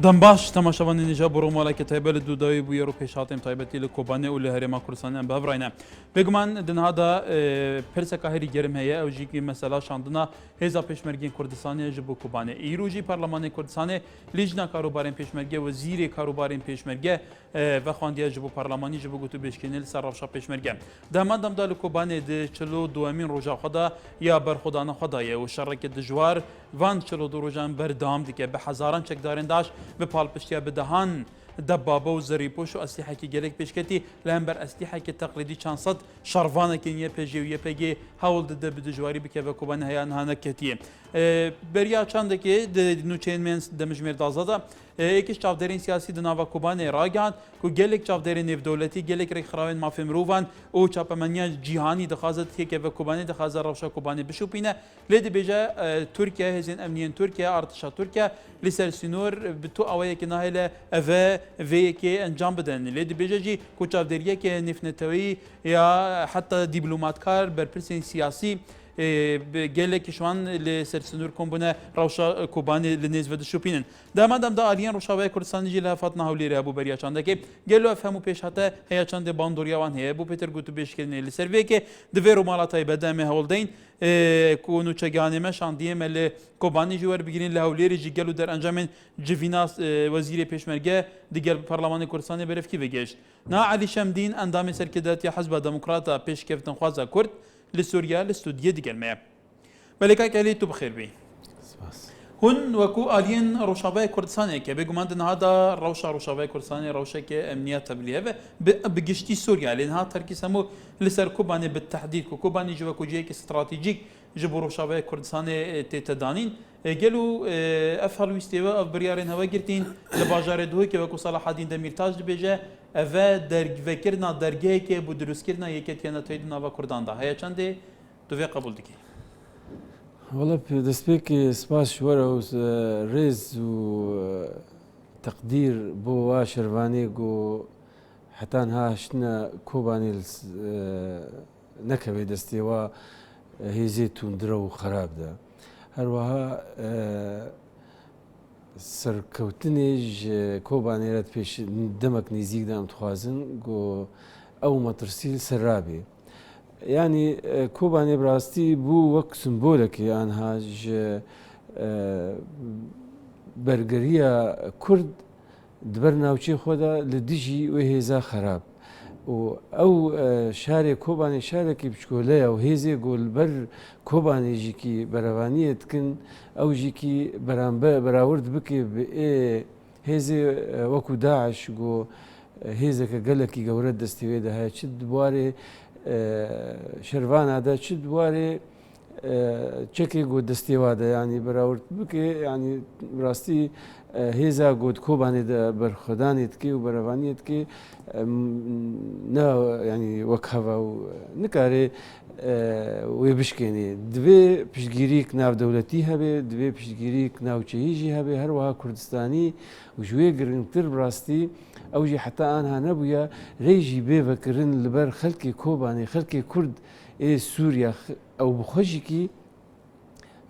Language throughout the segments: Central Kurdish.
دم باش تماشاوان نجا برو مالك تایبل دودای بو یورو پیشاتم تایبتی لکوبانه و لهرما کردستان ام بهراینه بگمان دن هذا پرسکا هری گرم هيا او جي کی مثلا شاندنا هزا پیشمرگین کردستان جبو کوبانه ایروجی پارلمان کردستان لیجنا کاروبارین پیشمرگه وزیر کاروبارین پیشمرگه و خواندیا جبو پارلمانی جبو گوتو بشکنل سرافشا پیشمرگه دما دم دال کوبانه د چلو دوامین روجا خدا یا بر خدانه خدای و شرکت دجوار وان چلو دو روجان بردام دیگه به هزاران چکدارن داش به پالپشتیا بدهان دبابه و زریپوش و اسلحه کی گلک پیشکتی لامبر اسلحه کی تقلیدی چانصد شروانه کی یه پیجی و یه پیجی هول ده بدجواری بکه و کوبان هیان هانکتی بریا چند کی نوچین من دمجمر دازادا یکیش چاودرین سیاسی دناوا کوبان راگان کو گلک چاودرین نف دولتی گلک رخراون مافم روان او چاپمنیا جهانی دخازت کی و کوبان دخازر روشا کوبان بشوپینه لید بیجا ترکیه هزین امنیت ترکیه ارتشا ترکیه لسر سنور بتو اوای کی نهله اف في كي انجام بدن لید بیجی کو چاودریه کی نفنتوی یا حتی دیپلمات کار بر پرسین سیاسی گله شوان لسرسنور کومبونه روشا کوبانی لنیز ود شوپینن دام دا آلیان روشاوای کردستان جی لافات نهولی ابو بریا چنده که گلو افهمو پیش هته هيا چنده باندوریا وان هي ابو پیتر گوتو بیش کنه لسروی که دویرو مالاتای بدمه هولدین کونو چگانه مشان دیم ل کوبانی جوار بگیرین لهولی جی گلو در انجام جویناس وزیر پیشمرگه دیگر پارلمان کردستان برف کی بگشت نا علی شمدین اندام سرکدات حزب دموکراتا پیش کفتن خوازا کرد لسوريا الاستوديو دي كلمه بلكا كالي تو بخير بي هون وكو الين روشاباي كردستان كي بيغمان هذا روشاباي كردستان روشا كي امنيات تبليه بقشتي سوريا لان ها تركي سمو لسر كوباني بالتحديد كوباني جو كو جيك استراتيجيك جبو روشاباي كردستان تدانين قالوا افهلوا استوا اف بريارين هوا قرتين لباجار دوي كي وكو صلاح الدين دميرتاج بيجا اوا درگ وکرنا درگه که بو دروست کردنا یکت یانا توید نوا کردان دا هيا چنده تو في قبول دکی والله دسبيك سباس شوارا ريز و تقدير بو شرفاني جو حتى ها شنا كوباني نكبي دستيوا هي زيتون درو خراب ده هروها سرکەوتنێژ کۆبانێرات پێش دەمەک نزیک دام توازن گۆ ئەو مەترسیل سەرابێ ینی کۆبانێ بڕاستی بوو وەک سمبۆلەکە ئەنهاژ بەرگەریە کورد دبەر ناوچەی خۆدا لە دژی وێ هێزا خراپ و ئەو شارێک کۆبانێ شارێکی بچکۆلەیە و هێزێ گۆلبەر کۆبانێژێکی بەرەوانیەتکن ئەوژێکی بەراورد بکێ هێزێ وەکو داعش گۆ هێزەکە گەلێکی گەورە دەستیوێ دەهەیە چ دوارێ شەروانادا چ دوارێ چەکێک گۆ دەستێوادە ینی بەراورد بکێ ینی ڕاستی هێزا گۆت کۆبانێدا بەرخۆدانێتکێ و بەرەوانیەتکێ ینی وەک هەوا و نکارێ وێ بشکێنێ دوێ پشتگیریک ناودەولەتی هەبێ دوێ پشتگیریک ناوچەییژی هەبێ هەروەها کوردستانی و ژوێ گرنگتر بڕاستی ئەوژی حتا ئانها نەبووە ڕێژی بێڤەکردن لەبەر خەڵکی کۆبانێ خەڵکی کورد سووریا ئەو بخۆشێکی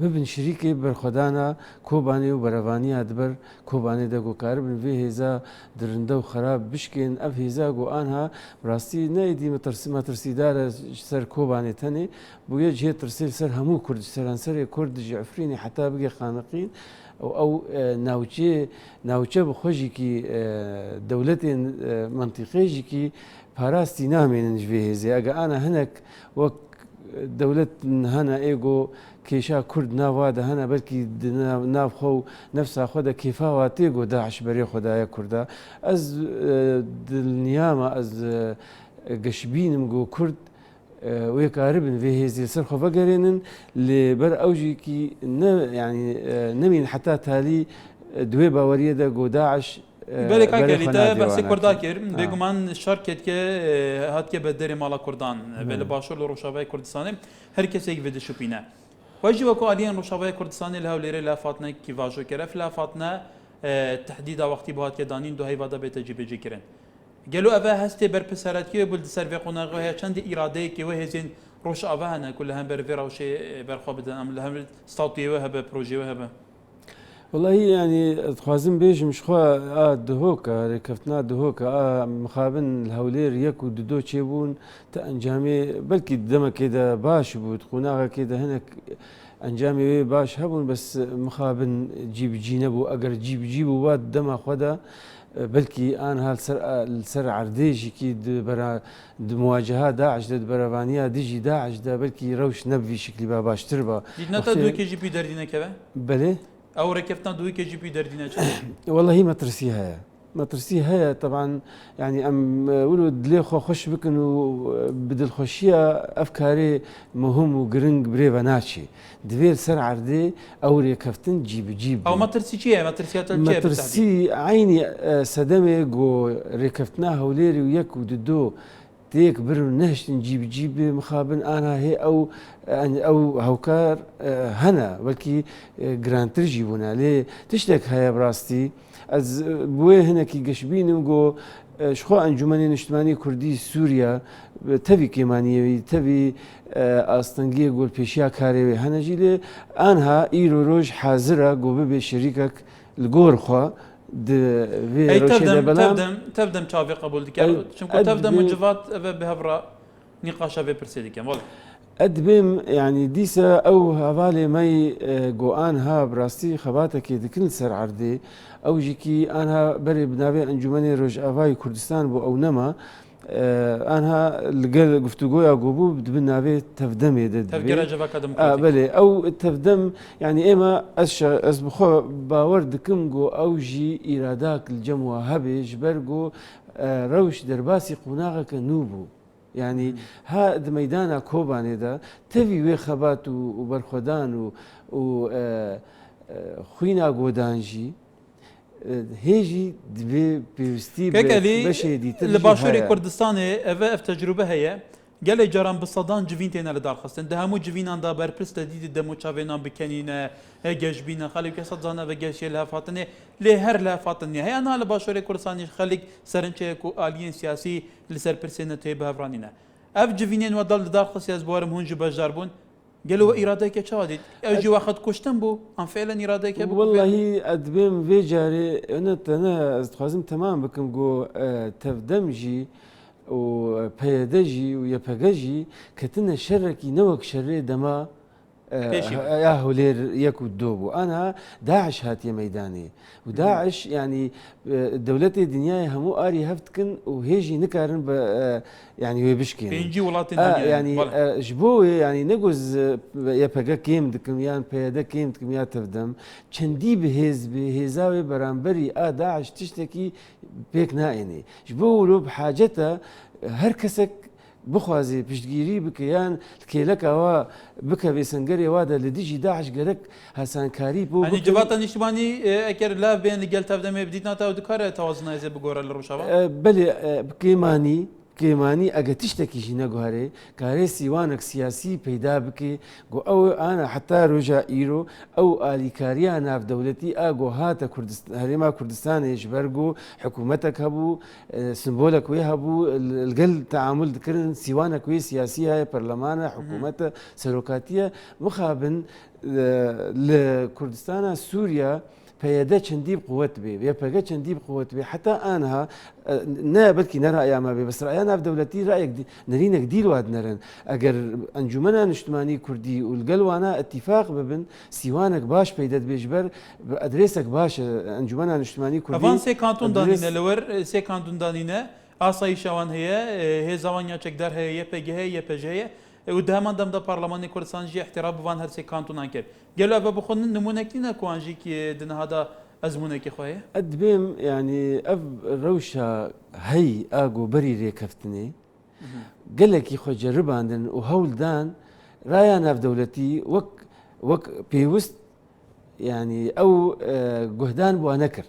ببن شریکی بەرخۆدانە کۆبانێ و بەرەوانیە دبەر کۆبانێ دەگۆکار بن vê hêza dirinde û xerab bişkên ev hêza got anha rastî neêdî metirsîdare ser kôbanê tenê bûye cihê tirsê ser hemû Kurd seranserê Kurd ji Efrînê heta bige xaneqîn ew navçe bi xwe jî dewletên mentîqê jîkî parastî namênin ji vê hêzê ege ana hinek wek dewlet hene êgo کێشا کورد ناوادە هەنا بەرکی ناوخۆ و نەفسا خۆدا کێفاوا تێگۆ داعش بەرێ خۆدایە کووردا ئەس دڵنیامە ئەس گەشببینم گۆ کورد وێ کارە بن vê hêzê ser xwe vegerênin lêber ewjîkî nemîn heta talî دوێ باوەریە de گۆ داعش بله که تا بحث کرده کردم بگمان شرکت که هات که به در مالا کردان ولی باشور روشابای کردستان هر کسی یک ویدیو شپینه واجی وکو آلیان روشابای کردستان له لیره لافاتنه کی واجو کرف لافاتنه تحدید وقتی بهات که دانین دو هیوادا به تجربه جکرن گلو اوه هستی بر پسرات که بولد سر و قناقه چند اراده که و هزین روش اوه نه کل هم بر وراوش بر خواب دن عمل هم استاتیه و هب پروژه و هب والله يعني خوازم بيجم شخوا دهوكا ركفتنا دهوكا مخابن الهولير يكو ددو تشيبون انجامي بلكي دما كده باش بود قناغا كده هناك انجامي باش هبون بس مخابن جيب جينبو اگر جيبو واد دما خدا بلكي انا السر عرديجي كي برا مواجهه داعش ضد برافانيا ديجي داعش دا بلكي روش نبي شكلي باش تربا نتا دوي كي جي بي دردينا كبا بلي او ركفتنا دوي كي جي بي دردينا والله هي ما ترسيها طبعا يعني ام ولد لي خوش بكن بدل خوشيه افكاري مهم وجرينج بريفا ناتشي دفير سر عردي او ركفتن جيب او ما ترسي شيء ما ترسي ما ترسي عيني سدمي جو ركفتناها وليري ويك وددو تيك برو نهش نجيب مخابن انا هي او هوكار هنا بلكي جرانتر جيبونا ليه تشتك هيا براستي از بوي هنا كي قشبين وقو شخو انجمني اجتماعي كردي سوريا تبي كيمانيوي تبي استنجي قول بيشيا كاري هنا جيلي انها ايرو روج حاضره قو ببي شريكك الجور خو اي تبدم تشافي قبول ديك شنكو تبدم منجفات بهبرا نقاش في برسيدك والله ادبم يعني ديسا او هفالي ماي قوان ها براستي خباتك دكل سر عردي او جيكي انها بري بنابي انجمني روج افاي كردستان بو او نما انها لقل قفتقويا قوبو بدبنابي تفدمي تفكير جفاك ديمقراطي بلي او تفدم يعني اما اسبخو باورد كمغو او جي اراداك الجموة هبي جبرغو روش درباسي قناغك نوبو يعني هاد ميدانا كوباني دا تفي وي خبات وبرخدان و خوينا غودانجي هيجي دبي بيستي بشي دي الباشوري كردستاني اف تجربه هي قال جرام بالصدان جفينتين لدار خاصن دهمو جفينان دا بربرس تديد دمو تشافينا بكنينا جاجبينا خليك صدزانا بجاش لها فاطنه لهر لها فاطنه هي انا الباشوري كردستاني خليك سرنچه كو الين سياسي لسر برسنه تي بهفرانينا اف جفينين ودال لدار خاص ياز بوارم هونج بجاربون قالوا ارادتك تشادي اجي واخد كشتن بو ان فعلا ارادتك والله ادبم في جاري انا استخازم تمام بكم جو تفدمجي و بيدجي ويبجي كتنا شركي نوك شري دما يا هولير يكو الدوب انا داعش هاتي ميداني وداعش يعني دولتي الدنيا همو اري هفتكن وهيجي نكارن يعني ويبشكين بينجي ولات يعني جبوي يعني نجوز يبقى كيم دكم يان بيدا كيم دكم يا تفدم چندي بهزاوي برامبري داعش تشتكي بيك نايني جبو لو بحاجته هر كسك بخوازي بشتگیری بکیان کیلک آوا بکه بسنگری وادا لدیجی داعش گرک حسن کاری بو يعني جبات نشتماني اكر لا بين اللي قلت تبدا بديتنا تا ودكار توازن زي بقول الرشاوه بلي كيماني اگه تشتكي شي نگوهره كاري سيوانك سياسي پیدا بكي گو او انا حتى رجا ايرو او اليكاريا ناف دولتي اگو هاتا كردستان هريما كردستان يجبرگو حكومتك هبو سمبولك وي هبو القل تعامل ذكرن سيوانك وي سياسيه برلمان حكومه سلوكاتيه مخابن لكردستان سوريا فيدا چندی بقوت بي يا بقى چندی بقوت بي حتى انها نا بلكي نرى ايام بي بس راينا في دولتي رايك نرينا جديد واد نرن اگر انجمنا اجتماعي كردي والقلوانا اتفاق ببن سيوانك باش بيدت بيجبر ادريسك باش انجمنا اجتماعي كردي افان سي كانتون دانينا لور سي كانتون دانينا اساي شوان هي زوانيا چكدار هي يبجي هي يبجي ودهمان دم دا برلمان كردستان جي احترام بوان هر سي كانتون انكر قالوا ابا بخون نمونكينا كوانجي كي دن هذا ازمونك خويا ادبيم يعني اف روشا هي اغو بري ريكفتني قال لك يخو جرباندن وهولدان رايانا في دولتي وك بيوست يعني او جهدان بو نكر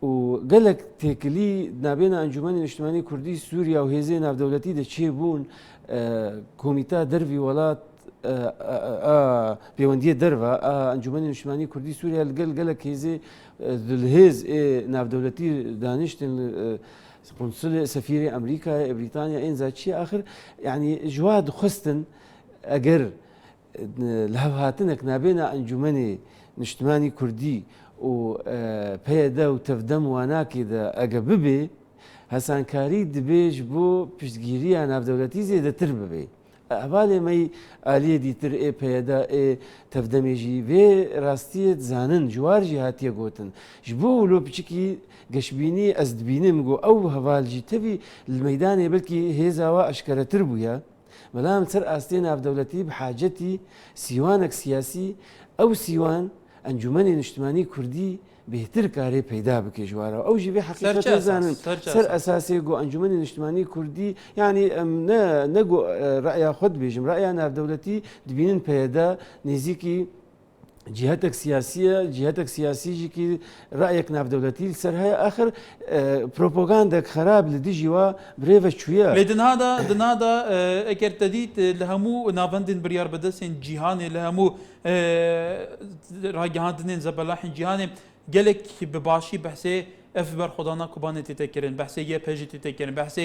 وقال لك تكلي نابينا انجمن الاجتماعي كردي سوريا وهيزينا في دولتي ده تشيبون كوميتا درفي ولات بيونديه درفا انجمن الاجتماعي كردي سوريا قال لك هيزي الهيز ناف دولتي دانشتن قنصل سفير امريكا بريطانيا ان ذات شيء اخر يعني جواد خستن اجر لهاتنك نابينا انجمني اجتماعي كردي و پێدا و تەفدەم واناکێدا ئەگە ببێ هەسانکاری دبێژ بۆ پشتگیریە ناودەوڵەتی زێدەتر ببێ ئەوالێمەی ئالیە دیتر ئێ پێدا ئێ تەفدەمێژی وێ ڕاستیت زانن جوارژی هاتیە گوتن ji بۆ ولۆ پچکی گەشتبینی ئەس دبینم گۆ ئەو هەواڵژی تەوی مەدانێ بەلکی هێزاوە ئەشکەرەتر بووە بەڵام سەر ئاستێ ناودەوڵەتی بحاجەتی سیوانێک سیاسی ئەو سیوان ئەنجومەنی نیشتمانی کوردی بهتر کارێ پەیدا بکە ژوارەوە ئەو ژێ حقیقەت زانن سەر ئەساسێ گۆ ئەنجومەنی نیشتمانی کوردی ینی نەگۆ ڕایا خۆت بێژم ڕایا ناودەوڵەتی دبینن پەیدا نێزیکی جهتك سياسية جهتك سياسية كي رأيك ناف دولتي سر هاي آخر بروباغاندك خراب لديجي وا بريفا شوية لدن هذا اگر تديت لهمو نافندن بريار بدسين جيهاني لهمو راجهاندن زبلاحين جيهاني قالك بباشي بحسي اف بر خدانا كوبانه تتكرن بحث يه بيجي تتكرن بحث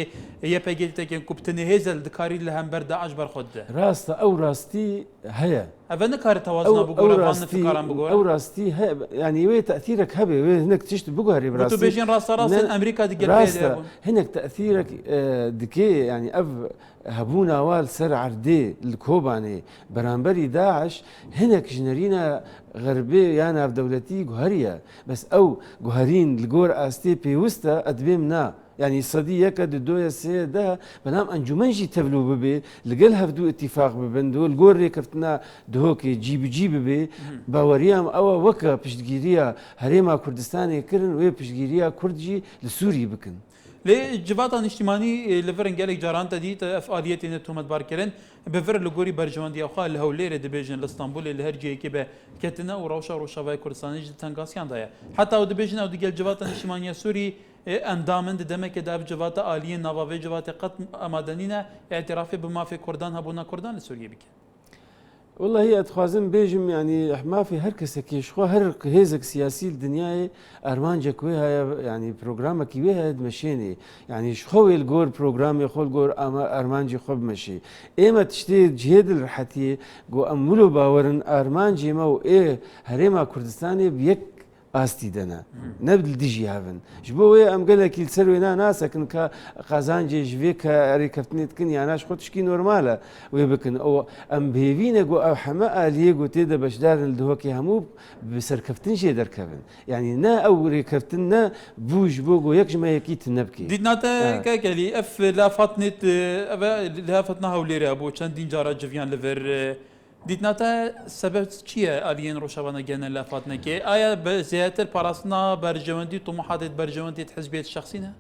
يه بيجي تتكرن كوبتني هزل دكاري لهم برد عج بر خد راست او راستي هيا افن كار توازن بقول افن فكران بقول او راستي هي يعني وي تاثيرك هبه وي هناك تشت بقاري براستي تو بيجين راس امريكا دي هناك تاثيرك دكي يعني اف هبونا وال سر عردي الكوباني برانبري داعش هناك جنرينا غربي يعني في دولتي جوهريه بس او جوهرين الجور استي بيوستا ادبيمنا يعني صديقة كدويا سي ده بنام انجمنجي تبلو ببي لقل هفدو اتفاق ببندو الجور ريكفتنا دهوكي جيب بي باوريام او وكا بشتجيريا هريما كردستاني كرن وي بشتجيريا كردجي لسوري بكن لي جباتا نشتماني لفرن قالك جاران تديت افعاليتي نتومت باركرن بفر لغوري برجواندي اخا الهولير دبيجن الاسطنبول اللي هرجي كبه كتنا وروشا باي كردستاني تنقاسيان دايا حتى او دبيجن او ديال جباتا نشتماني سوري اندامن دمك داف جباتا اليه نافافي جباتا قط امادنينا اعترافي بما في كردان هبونا كردان لسوريا بك والله هي اتخوازن بيجم يعني ما في هر كسكيش خو هر هيزك سياسي الدنيا ارمانجك ويها يعني برنامجك ويها مشيني يعني شخو الجور برنامج خو الجور ارمانجي خو مشي ايما تشتي جهد الرحتي جو امولو باورن ارمانجي مو ايه هريما كردستاني بيك آستی دنا نبدل دیجی هفن جبوه ام قال لك السروينا ناس كن كقازان جيجوي كاريكفتنيت كن يعني اش خدش كي نورماله ويبكن او ام بيفينا جو او حما اليه جو تيدا باش دار الدهوكي همو بسركفتن شي دركبن يعني نا او ريكفتنا بوج بوجو يكش ما يكيت نبكي ديناتا كاكلي اف لافتنت لافتنا هوليرا ابو چندين جارا جويان لفر دیتناتا سبب چیه آلین روشاوانا گنه لافاتنه که آیا زیاتر پاراسنا برجواندی طموحات برجواندی حزبیت شخصی نه؟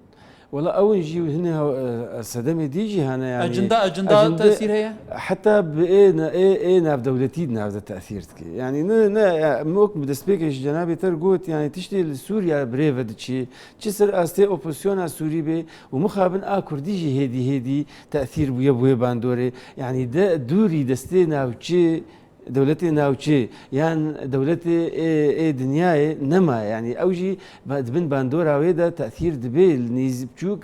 والله أول نجي هنا صدمة ديجي هنا يعني أجندة تأثير هي حتى بإينا إينا في دولتينا في التأثير تكي يعني نا موك بدسبيكش جنابي ترقوت يعني تشتي سوريا بريفة دشي تشسر أستي أوبوزيونا سوري بي ومخابن كرديجي هدي تأثير بويا باندوري يعني ده دوري دستينا وشي دولتي ناوچي يعني دولتي دنياي نما يعني اوجي بن باندورا ويدا تاثير دبي نيز بتشوك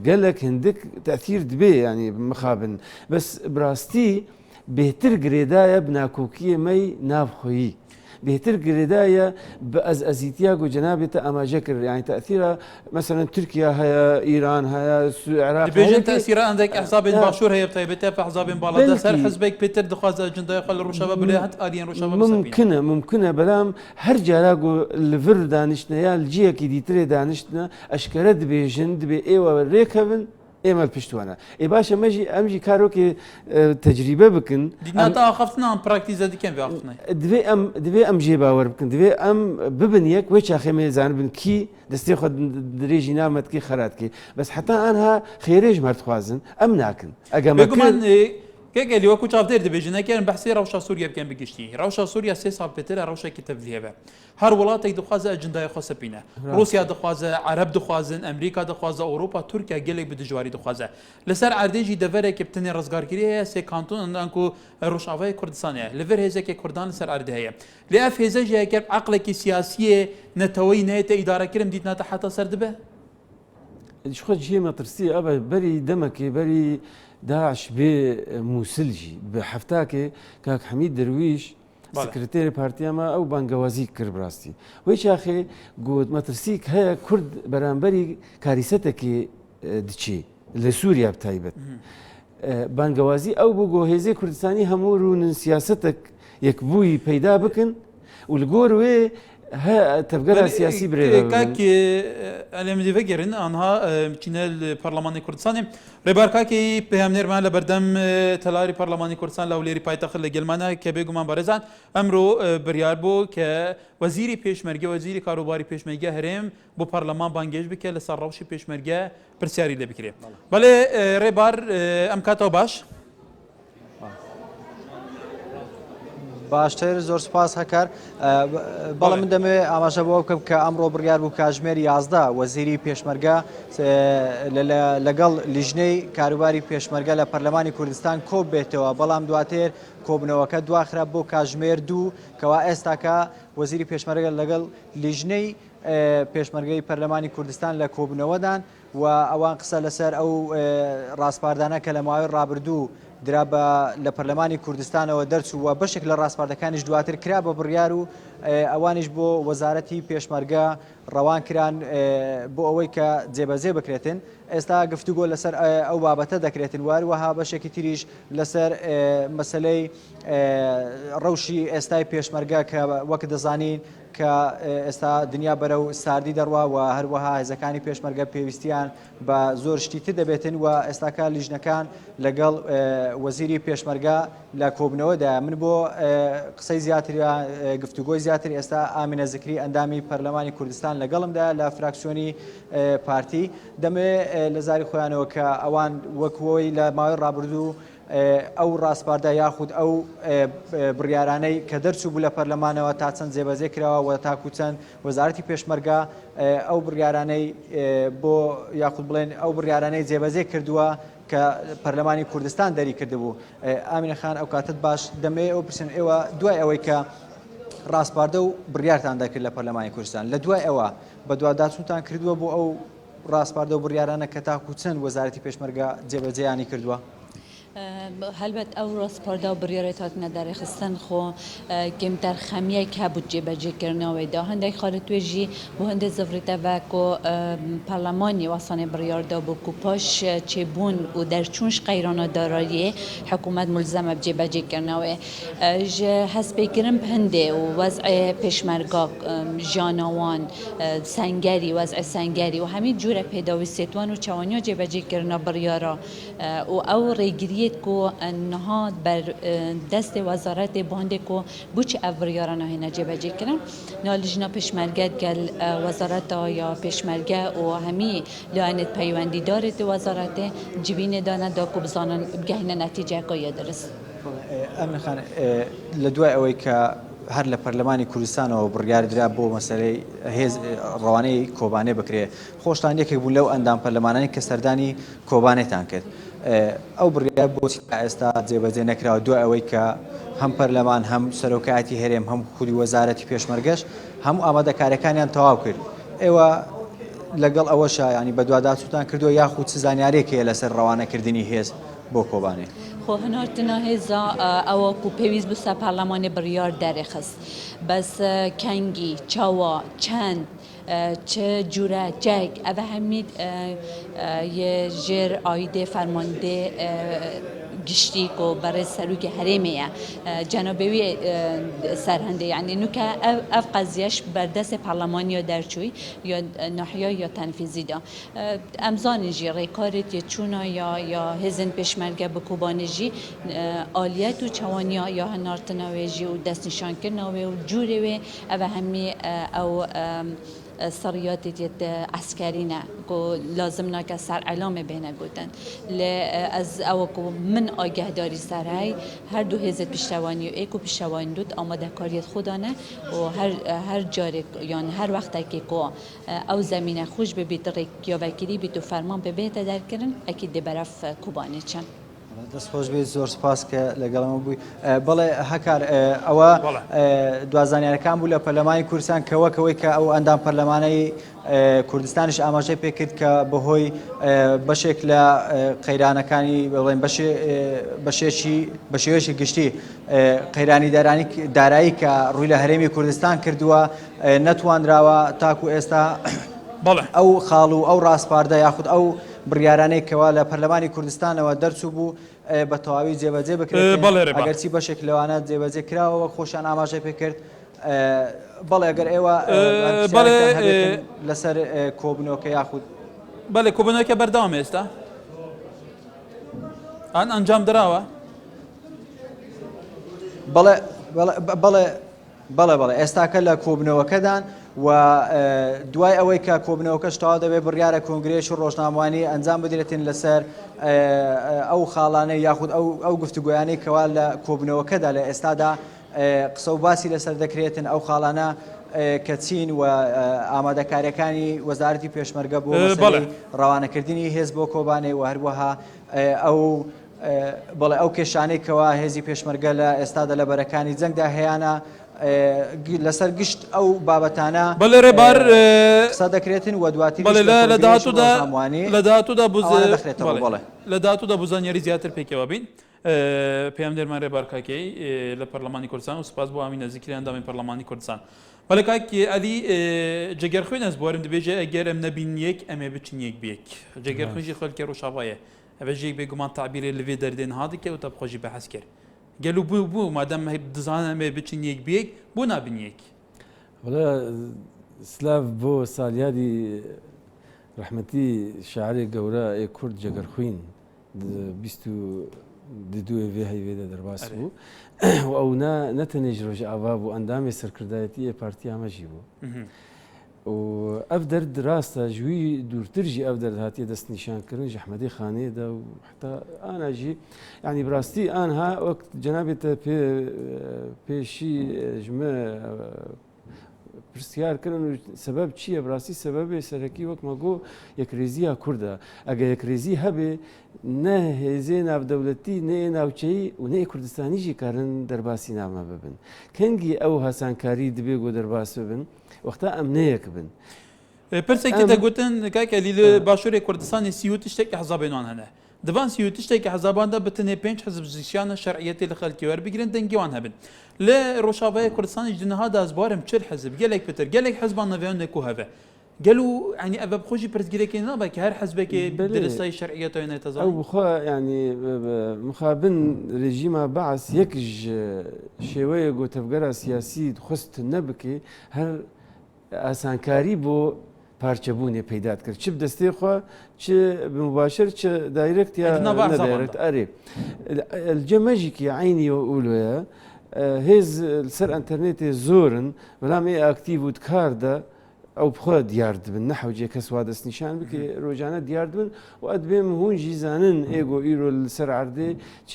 قالك هندك تاثير دبي يعني مخابن بس براستي بهتر جريدايا بناكوكيه مي نافخوي بهتر جريدايا بأزيتياغو جنابته أما جكر يعني تأثيرها مثلا تركيا هي إيران هي العراق بيجن تأثيرها عندك أحزاب باشور هي بتاعتها في أحزاب بالله سر حزبك بيتر دخواز أجندة يقل الروشابة بليهات آليين روشابة ممكنة بلام هر جاراغو الفر دانشنا يا الجيه كي ديتري دانشنا أشكرت بيجن دبي إيوا ريكفن إيمال بشتوانا إيه باشا أمجي كاروكي تجربة بكن دينا تأخفتنا عن براكتيزا دي كان بيأخفتنا دبي أم جي باور بكن دبي أم ببنيك ويش أخي ميزان بن كي دستي خد دريجي نامت كي خرات كي بس حتى أنها خيريج مرت خوازن أم ناكن أقام كيك اللي وكو شاف دير دبيجنا كان بحثي روشا سوريا بكان بقشتي روشا سوريا 3 سال بتر روشا كتب ليها هر ولاتك دخوازه اجنده خاصه بينا روسيا دخوازه عرب دخوازن امريكا دخوازه اوروبا تركيا قالك بدجواري دخوازه لسر عرديجي دفره كبتني رزقار كريه سي كانتون انكو روشاوي كردستانيه لفر هيزك كردان لسر عرده هي لاف هيزج هيك عقلك سياسيه نتوي نهايه اداره كرم ديتنا حتى سردبه شو شيء ما ترسي ابا بري دمك بري داعش بموسلجي بحفتاكي كاك حميد درويش سکرتێری پارتیەمە ئەو بانگەوازی کرد ڕاستی وی چاخێ گوت مەترسیک هەیە کورد بەرامبەری کاریسەتێکی دچی لە سووریا بتایبەت بانگەوازی ئەو بوو گۆ هێزەی کوردستانی هەموو ڕوونن سیاستێک یەکبووی پەیدا بکەن و لە گۆر وێ تبقى سياسي بريبا كاكي الامدي فكرن انها چينل برلماني كردستان ريبار كاكي بهمنير ما لبردم تلاري برلماني كردستان لوليري بايتخ لجلمانا كبيغمان بارزان امرو بريار بو كوزيري پيشمرگه وزيري كاروباري پيشمرگه هرم بو برلمان بانگيج بك لسروشي پيشمرگه برسياري لبكري بله ريبار ام كاتو باش باشتر زۆر سپاس هەکار بەڵام من دەمێ ئاماژە بۆ بکەم کە ئەمڕۆ بڕیار بوو کاتژمێر 11 وەزیری پێشمەرگە لەگەڵ لیژنەی کاروباری پێشمەرگە لە پەرلەمانی کوردستان کۆب بێتەوە بەڵام دواتر کۆبنەوەکە دواخرا بۆ کاتژمێر 2 کەوا ئێستاکە وەزیری پێشمەرگە لەگەڵ لیژنەی پێشمەرگەی پەرلەمانی کوردستان لە کۆبنەوەدان و ئەوان قسە لەسەر ئەو ڕاستپاردانە کە لە ماوەی ڕابردوو درا لە پەرلەمانی کوردستانەوە دەرچوو و بەشێک لە ڕاستپاردەکانیش دواتر کرا بە بڕیار و ئەوانیش بۆ وەزارەتی پێشمەرگە ڕەوان کران بۆ ئەوەی کە جێبەجێ بکرێتن ئێستا گفتوگۆ لەسەر ئەو بابەتە دەکرێتن واروەها بەشێکی تریش لەسەر مەسلەی ڕەوشی ئێستای پێشمەرگە کە وەک دەزانین کە ئێستا دنیا بەرەو ساردی دەڕوا و هەروەها هێزەکانی پێشمەرگە پێویستیان بە زۆر شتیتر دەبێتن و ئێستاکە لیژنەکان لەگەڵ وەزیری پێشمەرگە لە کۆبنەوەدا من بۆ قسەی زیاتر گفتوگۆی زیاتر ئێستا ئامینە زکری ئەندامی پەرلەمانی کوردستان لەگەڵمدا لە فراکسیۆنی پارتی دەمێ لە زاری خۆیانەوە کە ئەوان وەکوۆی لە ماوەی ڕابردوو ئەو ڕاستپاردە یاخود ئەو بڕیارانەی کە دەرچوو بوو لە پەرلەمانەوە تا چەند جێبەجێ کراوە و تاکو چەند وەزارەتی پێشمەرگە ئەو بڕیارانەی بۆ یاخود بڵێن ئەو بڕیارانەی جێبەجێ کردووە کە پەرلەمانی کوردستان دەری کردبوو ئامینە خان ئەو کاتت باش دەمێ ئەو پرسن ئێوە دوای ئەوەی کە ڕاستپاردە و بڕیارتان دەکرد لە پەرلەمانی کوردستان لە دوای ئەوە بە دوواداچووتان کردووە بۆ ئەو ڕاستپاردە و بڕیارانە کە تاکو چەند وەزارەتی پێشمەرگە جێبەجێیانی کردووە هەلبەت ئەو ڕاستپاردا و بڕیارەی هاتنە دەرەخستن خۆ گەمتر خەمیەک هەبوو جێبەجێکردنەوەیدا هەندێک خاڵە توێژی بۆ هەندێک زەڤڕیتەوە کۆ پەرلەمانی وەسانێ بڕیاردا بوو و پاش چێبوون و دەرچوونش قەیرانە داراییە حکوومەت ملزەمە جێبەجێکردنەوەی هەستپێکردن هەندێ و وەزع پێشمەرگا ژیانەوان سەنگەری وەزع سەنگەری و هەمی جوورە پێداویستێتوان و چاوانیا جێبەجێکردنە بڕیارە و ئەو ڕێگیری کو نهاد بر دست وزارت بانده کو بوچ اوریارانه هنه جبهه کردن نالجنا پشمرگه گل وزارت یا پشمرگه و همی لعنت پیوندی دارد وزارت جبین دانه دا کوبزانن بگهنه نتیجه که درست ئەمن خان لە دوای ئەوەی کە هەر لە پەرلەمانی کوردستانەوە بڕیاردرا بۆ مەسەلەی هێز ڕەوانەی کۆبانێ بکرێ خۆشتان یەکێک بوو لەو ئەندام پەرلەمانانی کە سەردانی کۆبانێتان کرد ئەو بڕیار بۆچی ئێستا جێبەجێ نەکراوە دوای ئەوەی کە هەم پەرلەمان هەم سەرۆکایەتی هەرێم هەم خودی وەزارەتی پێشمەرگەش هەموو ئامادەکاریەکانیان تەواو کرد ئێوە لەگەڵ ئەوەشە ینی بە دوواداچووتان کردووە یاخود چ زانیارێکەیە لەسەر ڕەوانەکردنی هێز بۆ کۆبانێ خو هنارتنا هزا او کو پیویز بسا پارلمان بریار درخست بس کنگی چاوا چند چه جوره جگ اوه همید یه جر آیده فرمانده گشتی کو برای سلوک حرمیه جنابوی سرهنده یعنی نو که اف قضیهش بر دست پارلمانی درچوی یا ناحیه یا تنفیذی دا امزانجی ریکارت یا چونا یا هزن پشمرگه بکوبانجی آلیت و چوانیا یا هنارتناویجی و دست نشان کرناوی و جوری و او همی او سریات عسکرینه کو لازم نکه سر علامه بینه گوتن ل از او کو من آگه داری سرای هر دو حزب پشتوانی و ایکو پشتوانی دوت آماده کاریت خودانه و هر جاری یعنی هر وقت که کو او زمینه خوش به بیت یا وکیلی بیت فرمان به بیت در کردن اکید برف کوبانه چن دەستخۆش بێت زۆر سپاس کە لەگەڵەمە بووی بەڵێ هەکار ئەوە دوازانیانەکان بوو لە پەرلەمانی کوردستان کەوەکەوەی کە ئەو ئەندام پەرلەمانەی کوردستانیش ئاماژەی پێکرد کە بەهۆی بەشێک لە قەیرانەکانی بڵێن بەشێوەیەکی گشتی قەیرانی دارایی کە ڕووی لە هەرێمی کوردستان کردووە نەتوانراوە تاکو ئێستا ئەو خاڵ و ئەو ڕاستپاردە یاخود ئەو بڕیارانەی کەوا لە پەرلەمانی کوردستانەوە دەرچوو بوو بە تەواوی جێبەجێ بکرێت ئەگەرچی بەشێک لەوانە جێبەجێ کراوە خۆشیان ئاماژەی پێکرد بەڵێ ئەگەر ئێوە لەسەر کۆبنەوەکە یاخود بەڵێ کۆبنەوەکە بەردەوام ئێستا ئەن ئەنجام دراوە بەڵێ ئێستاکە لە کۆبنەوەکەدان و دوای ئەوەی کە کۆبنەوەکەش تەواو دەبێت بڕیارە کۆنگرێش و ڕۆژنامەوانی ئەنجام بدرێتن لەسەر ئەو خاڵانەی یاخود ئەو گفتوگویانەی کەوا لە کۆبنەوەکەدا لە ئێستادا قسە و باسی لەسەر دەکرێتن ئەو خاڵانە کە چین و ئامادەکاریەکانی وەزارەتی پێشمەرگە بۆ ڕەوانەکردنی هێز بۆ کۆبانێ و هەروەها ئەو کێشانەی کەوا هێزی پێشمەرگە لە ئێستادا لە بەرەکانی جەنگدا هەیەە لەسەر گشت ئەو بابەتانە بەڵێ ڕێبار قسە دەکرێتن و دواتر لە داهاتوودا بزانیاری زیاتر پێکەوە بین پێم دەرمان ڕێبار کاکەی لە پەرلەمانی کوردستان و سپاس بۆ ئامی نزیکری ئەندامی پەرلەمانی کوردستان بەڵێ کاکی ئەلی جگەرخۆی نەزبوارم دەبێژە ئەگەر ئەم نەبین یەک ئەمێ بچین یەک بێک جگەرخۆیژی خەڵکی ڕۆژاوایە ئەبێژێک بێگومان تعبیرێ لەوێ دەردێن هادکە و تەبخۆشی بەحەس کرد گەلو بوو مادەم دزانە ئەمێ بچین یەک بێک بۆ نابین یەک وڵا سلااف بۆ سالیادی ڕەحمەتی شاعرێک گەورە کورد جەگەرخوین دوێ هەیوێدە دەرباس بوو و ئەو نەتەنێژ ڕۆژ ئاوا بوو ئەندامی سەرکردایەتی پارتی ئامەژی بوو و ئەف دەرد ڕاستە ژووی دوورترژی ئەو دەردهاتیە دەست نیشانکردن ژەحمەدی خانەیەدا و حتا ئاناژی ینی بڕاستی ئانها وەک جەنابێتە پێشی ژمە پرسیارکردن و سبب چییە بڕاستی سببێ سەرەکی وەک مەگۆ یەکرێزیە کووردە ئەگە یەکرێزی هەبێ نە هێزێ ناودەوڵەتی نێ ناوچەی و نێ کوردستانیژی کارن دەرباسی نامە ببن کەنگی ئەو هەسانکاری دەبێ گۆ دەرباس ببن وەختا ئەم نەیەک بن پرسێکی دەگوتن کاکەلی لە باشووری کوردستانی سیوت شتێکی حەزابێنوان هەنە دەبان سیوت شتێکی حەزاباندا بتنێ 5 حزب زیشیانە شەرعیەتی لە خەڵکی وەربگرن دەنگیوان هەبن لە ڕۆژاوای کوردستانی جنەها دازبوارم 40 حزب گەلێک پتر گەلێک حزبان نەوێنێک و هەبێ گەلو ینی ئەبە بخۆشی پرسگیرێکی نابە کە هەر حزبێکی درستای شەرعیەتەوە نێتەزا ئەو بخوا ینی مخابن رێژیمە بەعس یەکش شێوەیە گۆتەفگەرە سیاسی خست نەبکێ هەر ئاسانکاری بۆ پارچەبوونێ پەیدات کرد چ دەستێ خوا چ مباشر چ دایرکت یا نەدایرکت ئەرێ جەمەژێکی عینی ئولوەیە هێز سەر ئەنتەرنێتێ زۆرن بەڵام ئێ ئاکتیڤ و کاردا ئەو بخوا دیار دبن نەحوجێ کەس وا دەست نیشان بکە ڕۆژانە دیار دبن و ئەدبێم هونجی زانن ئێگۆ ئیرۆ لەسەر عردێ چ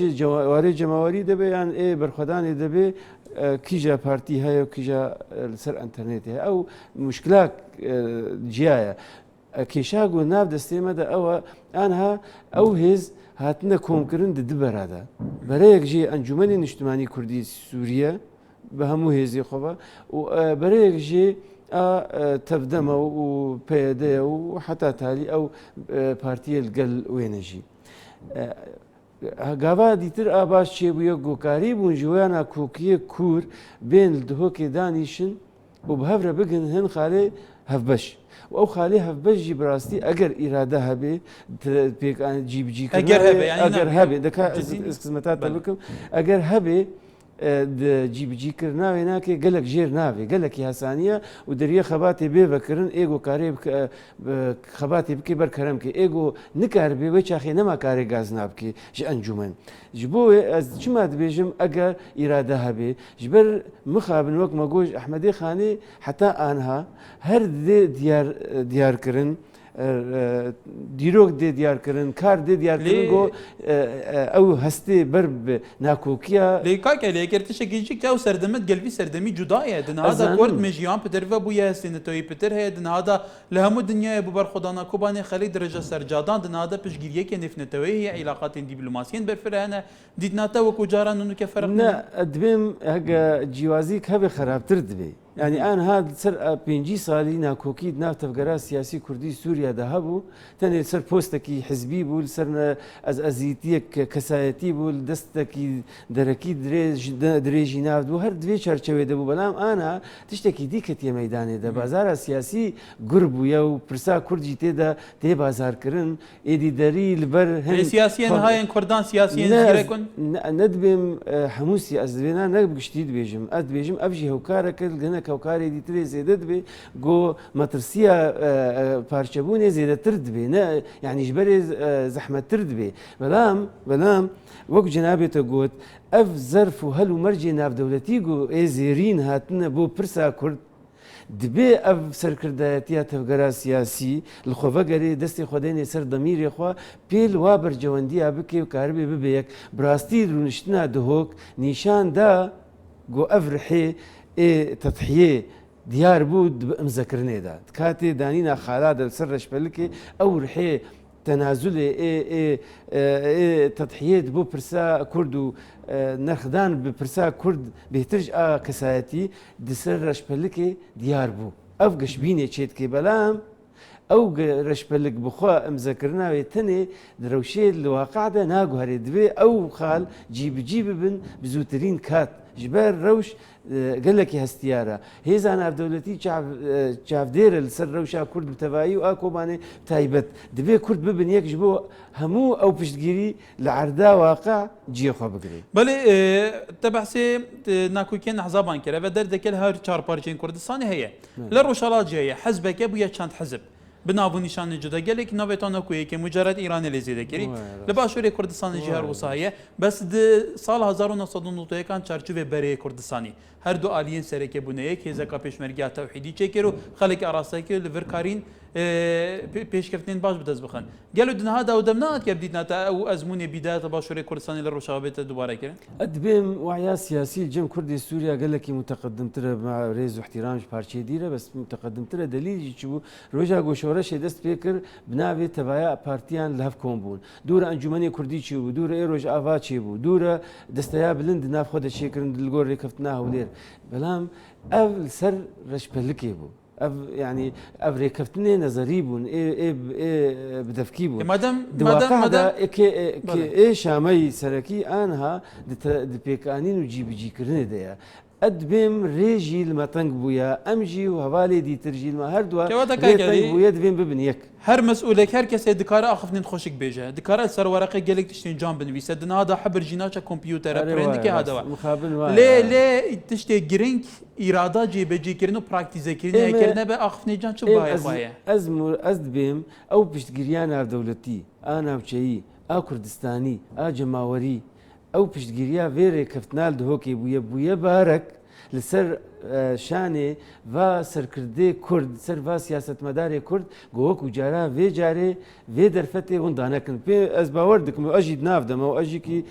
وارێ جەماوەری دەبێ یان ئێ بەرخەدانێ دەبێ کیژە پارتی هەیە و کیژە لەسەر ئەنتەرنێت هەیە ئەو مشکلات جیایە کێشاگ و ناو دەستێمەدا ئەوە ئانها ئەو هێز هاتنە کۆمکردن دبەرادا بەرەیەک ژێ ئەنجومەنی نیشتمانی کوردی سووریە بە هەموو هێزی خۆبە و بەرەیەک ژێ تەبدەمە و پێدەیە و حتا تالی ئەو پارتیە لەگەل وێنەژی گاوا دیتر ئاباش چێبوویە گۆکاری بوون ژویانە کۆکیە کوور بێن دهۆکێ دانیشن و بەهەورە بگن هەن خاڵێ هەفبەش و ئەو خاڵێ هەفبەشی بڕاستی ئەگەر ئیرادە هەبێ جیبجیەگەر هەبێ دەکا قسمەتاتە بکەم ئەگەر هەبێ جیبجیکرد ناوێ ناکێ گەلک ژێر ناوێ گەلکی هەسانیە و دەریە خەباتێ بێ بەکردن ئێگۆ کارێ خەباتی بکێ بەرکەرەمکە ئێگۆ نکار بێ وە چاخێ نەما کارێ گاز نابکێ ژ ئەنجومەن ji بۆ چما دەبێژم ئەگەر ئیرادە هەبێ ji ber مخابن وەک مەگۆژ ئەحمەدی خانێ حتا ئانها هەر دیارکردن دیرۆک دێ دیارکردن کار دێ دیارکردن گۆ ئەو هەستێ بەر ناکۆکیە لێ کاکە لێکردشێکی ئەو سەردەمت گەلوی سەردەمی جودایە دنهادا کورد مێژیان پترڤە بووە هەستێنێتەوەی پتر هەیە دنهادا لە هەموو دنیای بوو بەرخۆدانا کۆبانێ خەلی درەجە سەرجادان دنهادا پشگیریەکێ نفنێتەوەی هەیە عیلاقاتین دیبلوماسیین بەرفرانە دیتناتە وەکو جاران نوکە فەرق دبێم هەگە جیوازیک هەبێ خراپتر دبێ ینی ئان هات سەر پێنجی ساڵی ناکۆکی ناو تەفگەرا سیاسی کوردی سووریادا هەبوو تەنێ سەر پۆستێکی حزبی بوو سەر ئەزیتیەک کەسایەتی بوو دەستێکی دەرەکی درێژی ناودوو هەر دوێ چەرچەوێ دەبوو بەڵام ئانا تشتێکی دیکە تێ مەدانێدا بازارە سیاسی گور بووە و پرسا کوردی تێدا تێ بازارکردن ئێدی دەری لەبەر سیاسیان هاین کوردان سیاسیێن نەدبێم هەمووسی ئەزێنا نەگشتی دبێژم ئە دبێژم ئەبژی هەوکارە کرد گەنە کەوکاری دیترێ زێدە دبێ گۆ مەترسیە پارچەبوونێ زێدەتر دبێ یعنیش بەرێ زەحمەتتر دبێ بەڵام وەک جنابێتە گوت ئەف زەرف و هەل و مەرجێ ناودەولەتی گو ئێ زێرین هاتنە بۆ پرسا کورد دبێ ئەف سەرکردایەتیا تەفگەرا سیاسی لە خۆڤەگەرێ دەستی خۆدێنێ سەر دەمیرێخوا پێل وا بەرجەوەندیە بکێ و کاربێ ببەیەک براستی ڕوونشتنا دهۆک نیشاندا گۆ ئەف ڕحێ تەضحیە دیار بوو ئەمزەکردنێدا کاتێ دانینا خاڵادە لەسەر ڕەشپەلکێ ئەو ڕحێ تەنازولێ تەضحیێت بۆ پرسا کورد و نەخدان بپرسا کورد بهترش کەسایەتی دسەر ڕەشپەلکێ دیار بوو ئەو گەشببینێ چێتکێ بەلام ئەو ڕەشپەلک بخوا ئەمزەکردناوێ تەنێ درەوشێت لە واقعدا ناگوهرێ دوێ ئەو خاڵ جیبجی ببن بزووترین کات ji ber rewş gelekî hestiyara hêza navdewletî çavdêr li ser rewşa Kurd bi tevayî û a Kobanê taybet divê Kurd bibin yek ji bo hemû ew piştgirî li erda waqe ciyê xwe bigirê. Belê te behsê nakokiyên hezaban kir ve derdeke her çarparçeyên Kurdistanê heye. Li Rojavayê heye hezbeke bûye çend hezib. بناو نشان جدا گلک نوتان کوی که مجرد ایران لزیده کری لباشوری کردستان جهر وسایه بس سال 1991 کان چارچوبه برای کردستانی هر دو آلیین سرکه بونه یک هزار پیشمرگی توحیدی چکرو خلق آراسته که لورکارین پیشکفتین باش بدز بخن گلو دنها دا ودم نات کردید نات او ازمون بداية باشوری کردستانی لروشابت دوباره کرد ادبیم وعیا سیاسی جم کردی سوریا گلکی متقدم تر مع رئیس و احترامش پارچه دیره بس متقدم تر دلیلی چو روجا گوشورش دست فکر بناوی تبایا پارتیان لهف کون بون دور انجمنی کردی چی بود دور ایروج آوا چی بود دور دستیا بلند ناف خود شکرن دلگور ریکفتنا هولیر بلام اول سر رشپلکی بود يعني افري كفتني نظري بون بدفكي بون مادام اي شامي سركي انها دبيكانين وجيب جي كرني ديا ادبم ريجي المطنق بويا امجي وهوالي دي ترجي ما هردوا بويا دبم ببنيك هر مسؤولك هر كسي دكاره اخفنين خوشك بيجا دكاره سر ورقه قالك تشتين جام بنويس دنا هذا حبر جيناچا كمبيوتر برندك هذا ليه تشتي جرينك اراده جي بجي كرنو براكتيزه كرنو كرنا با اخفني جان شو بايا ازدبم او بشتگيريان دولتي انا وشي ا كردستاني ا جماوري او پشتگیریا ویره کفتنال دهوکی بویه بارک لسر شانه و سرکرده کرد سر و سیاست مدار کرد گوک و جارا و جاره و درفته اون دانه کن پی از باور دکم اجید ناف دم و اجی کی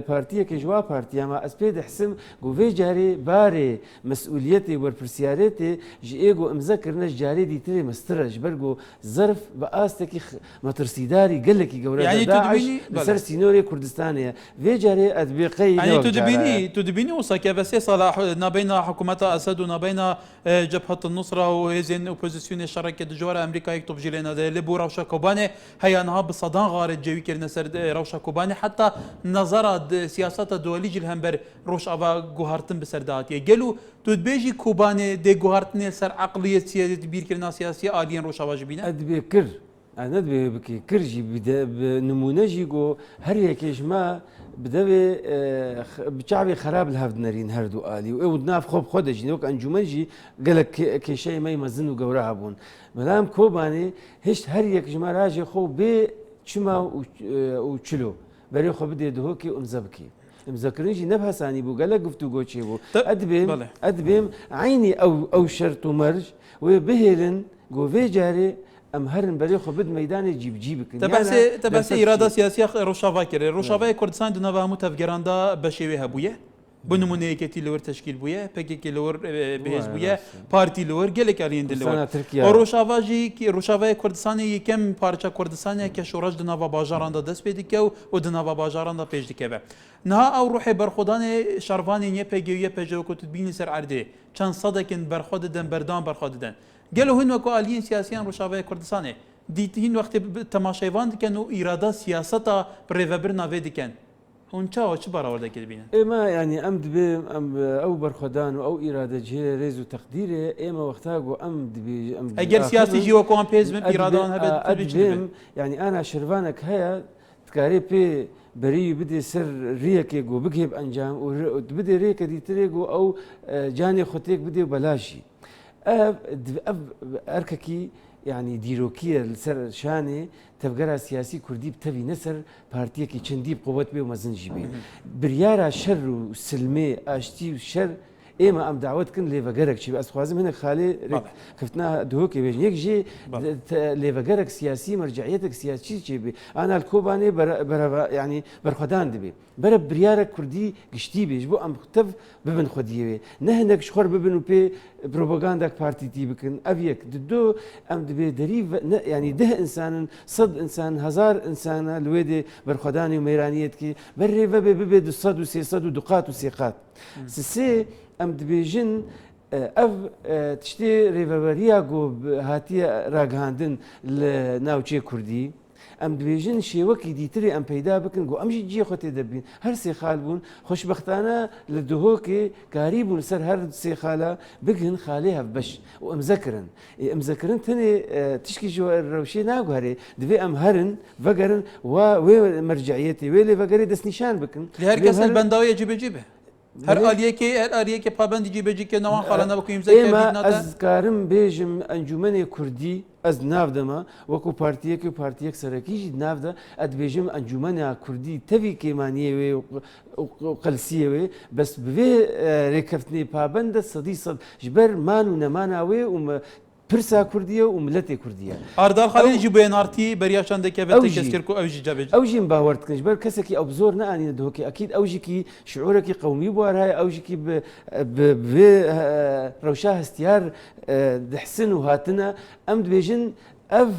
پارتیه که جوا پارتیا ما از پید حسم گو و جاره باره مسئولیت و پرسیارت جیگو امضا کردنش جاره دیتری مسترج برگو ظرف با است کی مترسیداری گله کی گوره یعنی داعش سر سینوری کردستانه و جاره ادبیقی یعنی تدبینی وصاك بس صلاح نبين حكومة أسد ونبين جبهة النصرة وهزين أوبوزيسيون الشركة الجوار أمريكا يكتب جيلنا لبو روشا كوباني هي أنها بصدان غارة جوي كرنا سر روشا كوباني حتى نظرت سياسات الدولية الهمبر روش أبا جوهرتن بسرداتي قالوا تدبيجي كوباني دي جوهرتن سر عقلية سياسية بير كرنا سياسية آلين روش أبا جبينا أدبي كر أنا بكي كرجي بنمونجي جو هر يكيش ما بدوي بشعبي خراب الهفد نارين هردو آلي ودناف خوب خودش نوك أنجومنجي قالك كشيء ما يمزن وجورها بون مدام كوباني هش هر يكيش ما راجي خو بي شما وشلو بري خو بدي دهوكي ومزبكي مذكرنجي نبها ثاني بو قالك قفتو قوتشي بو أدبم عيني أو شرط ومرج وبهلن جو في جاري ام هرن بري خو بد ميدان جيب تبعسي إرادة سياسية روشافا كره روشافا كردستان دنوا همو تفجراندا بشوي هبويه بنمونه كتي لور تشكيل بويه بكي لور بهز بويه بارتي لور gelek alien لور روشافا جي كي روشافا كردستان يكم parça كردستان که شورج دنوا باجاراندا دست بدیکه و دنوا باجاراندا پیش دیکه نه او روح برخودان شروانی نه پگیو پجو کو تبین سر عرده چند صدکن برخود دن بردان برخود دن گلو هن وکو alien سیاسیان روشافا کردستان دیت هین وقت تماشایوان دکن و اراده سیاستا پروبر ناوی دکن اونچا چه براورده که ببینن؟ اما يعني ام دبي ام او برخدان او اراده جه ريز وتقديره اما وقتها جو ام دبي ام اگر سياسي جيو كون بيز من ارادان هبه يعني انا شربانك هيا تكاري بي بري بدي سر ريك يجو بجيب انجام وبدي ريك دي تريجو او جاني خوتيك بدي بلاشي ارككي يعني ديروكيه السر شاني تفجر سياسي كردي بتبي نسر بارتيه كي چندي بقوت بي ومزنجي بي بريارا شر وسلمي اشتي وشر اما ام دعوت كن ليفجرك شي بس خوازم هنا خالي كفتنا دوكي بيج يجي ليفجرك سياسي مرجعيتك سياسي شي بي انا الكوباني يعني برخدان دبي بريارا كردي قشتي بيج بو ام تف ببن خديه نهنك شخور ببن بي بروباغانداك بارتي تي بكن ابيك ددو ام دبي دريف يعني ده انسان صد انسان هزار انسان الويدي برخداني وميرانيت كي بري ببي صد وسيصد ودقات وسيقات سي ام دبيجن اف تشتي ريفابريا جو هاتي راغاندن لناوچي كردي ام دبيجن شيوكي ديتري ام بيدا بكن جو امجي جي خوتي دبين هر سي خالبون خوشبختانه لدهوكي قريب سر هر سي خاله بكن خاليها بش ومذكرن مذكرن تاني تشكي جو الروشي ناغوري دبي ام هرن فقرن ومرجعيتي ويلي فقري دس نشان بكن لهر كاس البنداويه جيبه هر آلیه که پابند جیبه که نوان خالانه بکنیم زکی اما از کارم بیجم انجمن کردی از نافدما وکو پارتیه سرکیجی نافدا اد بیجم انجمن کردی تبی که مانیه و قلسیه و بس به رکفتنی پابند صدی صد جبر مانو نماناوی و پرسا كردية وملتي كردية. أردال خليل جيبوا نارتي برياشان دكيا بتكسركو أوجي جابج. أوجي مباورت كنج بر كسكي أو بزورنا أني ندوكي أكيد أوجي كي شعورك قومي بوارها أوجي كي ب روشاه استيار دحسن وهاتنا أمد بيجن أف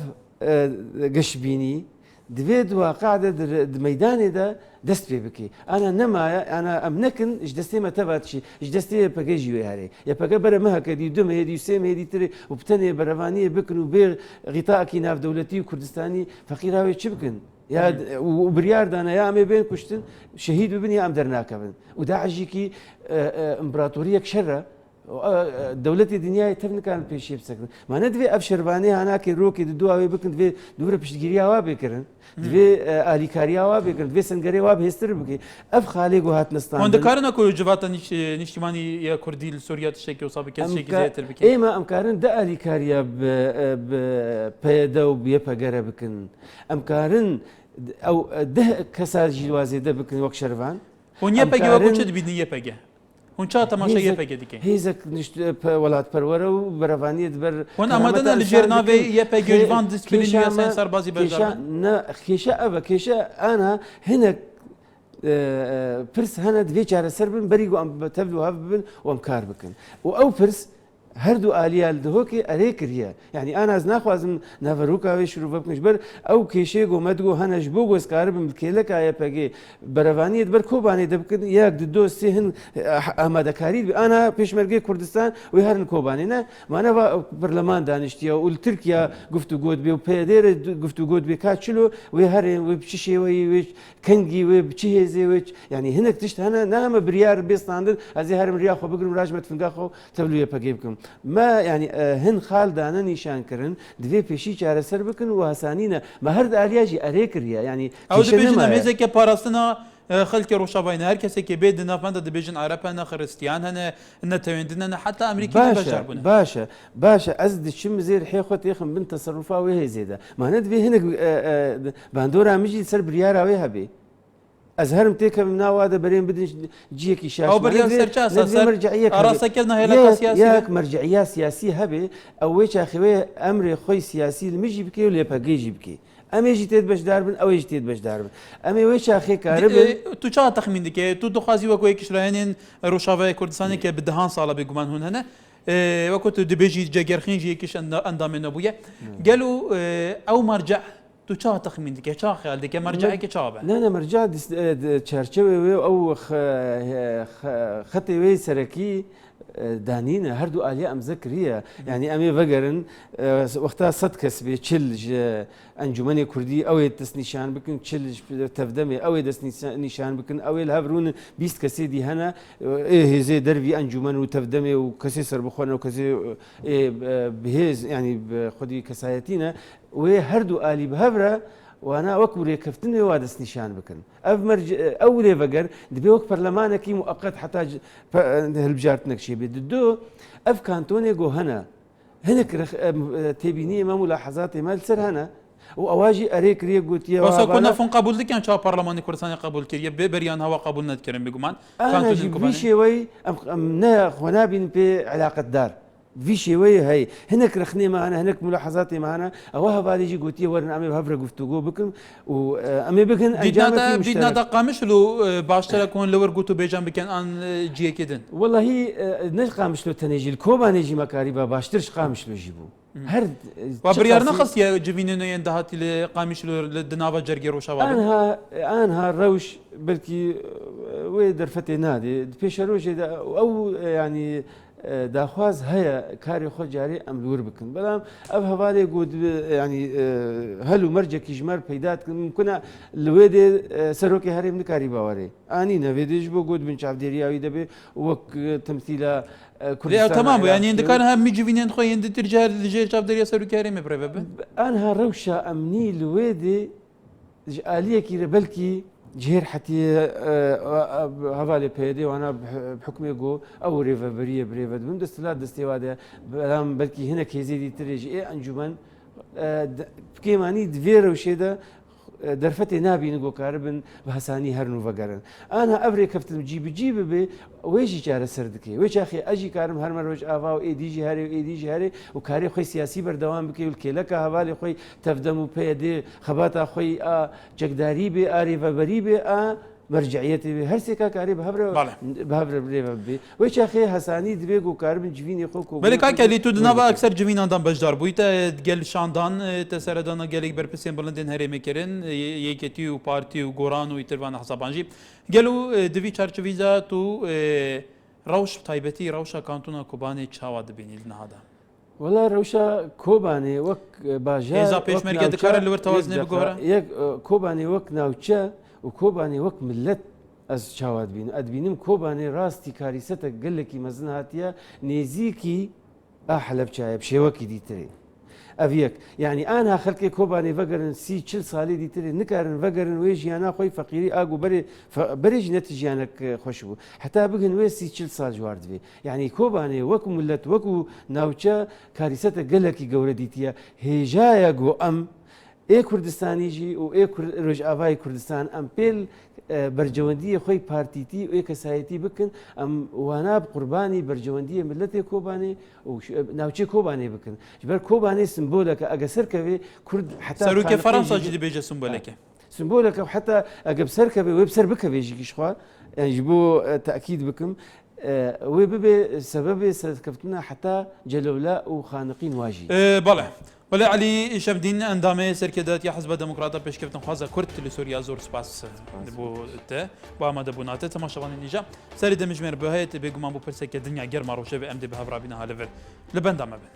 قشبيني دفيد وقاعدة ميداني ده دست بكي انا نما انا امنكن ايش دستي ما تبعت ايش دستي باجي هاري يا باجي برا ما كدي دم هدي سيم هدي تري وبتني برفانيه بكن وبير غطاء كيناف دولتي وكردستاني فقيراوي تشبكن يا وبريار دانا يا امي بين كشتن شهيد ببني ام درناكبن وداعجيكي امبراطوريه كشره دولتي دنيا تفن كان بيشيب سكن ما ندفي ابشرباني هناك روكي دو بكن دفي دورة بشتجيريا وابكرن دفي اليكاريا وابكرن دفي سنغري وابهستر بكي اف خالق وهات نستان هون دكارنا كو جواتا نشتماني يا كردي سوريا تشكي وصابي كاس شيء زيتر بكي ايما امكارن دا اليكاريا ب بيدا وبيبا بكن امكارن او ده كساجي وازي ده بكن وك شرفان ونيا بيجي وكو تشد بيدنيا بيجي هون شاء تماشا يبقى ديكي هيزك نشت ولات برورة وبرفانية بر هون أمدنا الجيرنافي يبقى جيفان ديسبلين ياسين صار بازي بجار كيشا أبا كيشا أنا هنا برس هنا دفي شهر سربن بريقو أم تبلو هفبن وأم كاربكن وأو برس هردو آليال دهوكي أريكريا يعني أنا أزناخوازم نافروكا ويشرو بكنش بر أو كيشيغو مدغو هنا جبوغو اسكاربم كيلكا يا باجي برفانية بر كوباني دبكن ياك دو سيهن أمادكاري أنا بيشمرغي كردستان ويهرن كوبانينا ما أنا برلمان دانشتيا والتركيا قفتو قود بي وبيدير قفتو قود بي كاتشلو ويهرن وبشيشي ويش كنجي وبشيهزي ويش يعني هناك تشت هنا نام بريار بيستاندن أزي هرم رياخو بقرم راجمت فنقاخو تبلو يا باجي بكم ما يعني هن خال دانا نشان كرن دفي بيشي چاره سر بكن وهسانينا ما هرد آلياجي أريكريا يعني او دبيجن ميزك باراستنا خلك روشافاين هر کسی که بيد نافند دبيجن عربنا خريستيان هنا ان تويندنا حتى امريكا بجربنا باشا ازد شم زير حيخوت يخم بنت تصرفا وهي زيدا ما ندفي هنا باندورا مجي سر بريارا ويها بي ئەزهرم تێکە ناو هذا برێن بدن جیەکی شاش ئەو بەریان سەرچ مەرجعیەک ئاراسەکردنە هێلەکە سیاسی یەک مەرجعیا سیاسی هەبێ ئەوەی چاخەوەی ئەمرێ خۆی سیاسی لمژی بکێ و لێپەگەیژی بکێ ئەمێژی تێت بەشدار بن ئەوەیش تێت بەشدار بن ئەمێ وەی چاخێ کارە بن تو چا تەخمین دکێ تو دخوازی وەکو یەکیشلایەنێن ڕۆژاوای کوردستانی کە بدەهان ساڵە بێگومان هون هەنە وەکو تو دەبێژی جەگەرخینجی یەکیش ئەندامێ نەبووە گەل و ئەو مەرجع تو چا تەخمین دکێ چا خیال دکێ مەرجعێکی چاوە نانە مەرجع چارچەوێ ئەو خەتێ وێی سەرەکی دانینە هەردوو ئالیا ئەم زەکریە یعنی ئەمێ بەگەرن وەختا 100 کەس بێ چلژ ئەنجومەنی کوردی ئەوێ دەست نیشان بکن چلژ تەفدەمێ ئەوێ دەست نیشان بکن ئەوێ هەبروون 20 کەسێدی هەنە هێزێ دەروی ئەنجومەن و تەفدەمێ و کەسێ سەربخۆنە و کەسێ بهێز ینی خودی کەسایەتینە وێ هەردوو ئالی بهەبرە وانا وەکو ڕێکەفتنێ وا دەست نیشان بکەن ئەو رێڤەگەر دەبێ وەک پەرلەمانێکی موقت حتا هەلبژارت نەکشێ بێت دو ئەف کانتۆنێک گۆ هەنە هەنێک تێبینی ئێمە ملاحەزات ئێمە سەر هەنە و ئەواژی ئەرێ کرێ گوتیە نەفۆن قبول دکیان چا پەرلەمانی کوردستانی قبول کردە بێ بەریان هەوا قبول نەکردن بگومان شێوەی نە خۆ نابین پێ علاقەتدار في شوي هي هناك رخني معنا هناك ملاحظات معنا اوها باليجي قوتي ورنا امي بهفره گفتگو بكم وامي بكن انجامتي بدنا دقامش لو باشتر كون لور قوتو بيجان بكن ان جي كدن والله هي نش قامش لو تنجي الكوبا نجي مكاريبا باشترش قامش لو جيبو هر وبريار نخص يا جبينينو يندهات لقامش لو لدنابا جرجي روشا انها روش بلكي وي درفتي نادي بيشروش او يعني داخواز هەیە کاری خۆ جارێ ئەم لور بکن بەڵام ئەف هەواڵێ گوت ینی هەلو مەرجێکی ژمەر پەیدات ممکنە لێ دێ سەرۆکی هەرێم نکاری باوەڕێ ئانی نەوێدێش بۆ گوت بن چاودێریاوی دەبێ وەک تەمثیلە تمام يعني عندك انا هم جيفينين خوي عند ترجع لجيل شاف دريا سرو كريم بريفه انها روشه امني لويدي آلية كي بلكي جهر حتى هذا بيدي وانا بحكمي جو او ريفا بريه بريفا من دستلات دستيواده بلام بلكي هنا كيزيدي تريج ايه انجمن كيماني دفير وشيدا درفتي نابي نقول كاربن بهساني هرنو فقرن انا ابري كفت جيب بي ويجي جار سردكي ويش اخي اجي كارم هر مروج افا و اي دي جي هاري و اي دي جي هاري وكاري خوي سياسي بردوام بكي والكيلك هوالي خوي تفدمو بيدي خباتا خوي جقداري بي اري فبري بي مرجعيتي هر سيكا كاري بهبر بريفا بي ويش اخي حساني دبيغو كاربن جويني خوكو بلكا كالي تو دنابا اكثر جوين اندان بجدار بويتا گل شاندان تسردان گلك برپسين بلندن هرمي كرن يكتي و بارتي و غوران و يتربان حسابانجي گلو دوي چارچويزا تو روش تايبتي روشا كانتونا كوباني چاوا دبيني لنهادا والله روشا كوباني وك باجار اذا بيش مركز دكار اللي ورتوازني بغورا يك كوباني وك ناوچا وكوباني وك ملت از چاواد بین ادبینم كوباني راستي كارثه قلكي مزن هاتيا نيزيكي احلب چايب شوكي ديتري افيك يعني انا خلقي كوباني فقرن سي چل صالي ديتري نكارن فقرن ويجي انا خوي فقيري اقو بريج نتيجانك خوشبو حتى بقن وي سي چل صال جوارد بي يعني كوباني وكو ملت وكو ناوچا كارثه قلكي قورديتيا هجايا قو ام اي كردستاني جي و اي رجعاوي كردستان ام بيل برجوندي خوي بارتيتي و اي كسايتي بكن ام وانا بقرباني برجوندي ملتي كوباني و ناوچي كوباني بكن جبر كوباني سمبولك اجسر كبي كرد حتى سروك فرنسا جدي بيجا سمبولك سمبولك وحتى اجبسر كبي ويبسر بك بيجي شخوا يعني جبو تاكيد بكم وبيبي سبب سكفتنا حتى جلولاء وخانقين واجي بله ولی علی شمدین اندامه سرکدات یا حزب دموکراتا پیشکفتن خوازه کرد لسوریا زور سپاس بوده با آماده بوناته تماشاوان نیجا سری دمجمر بهایت بگمان بو پرسه که دنیا گرم روشه به امد به هفرابین هالفر لبندامه بن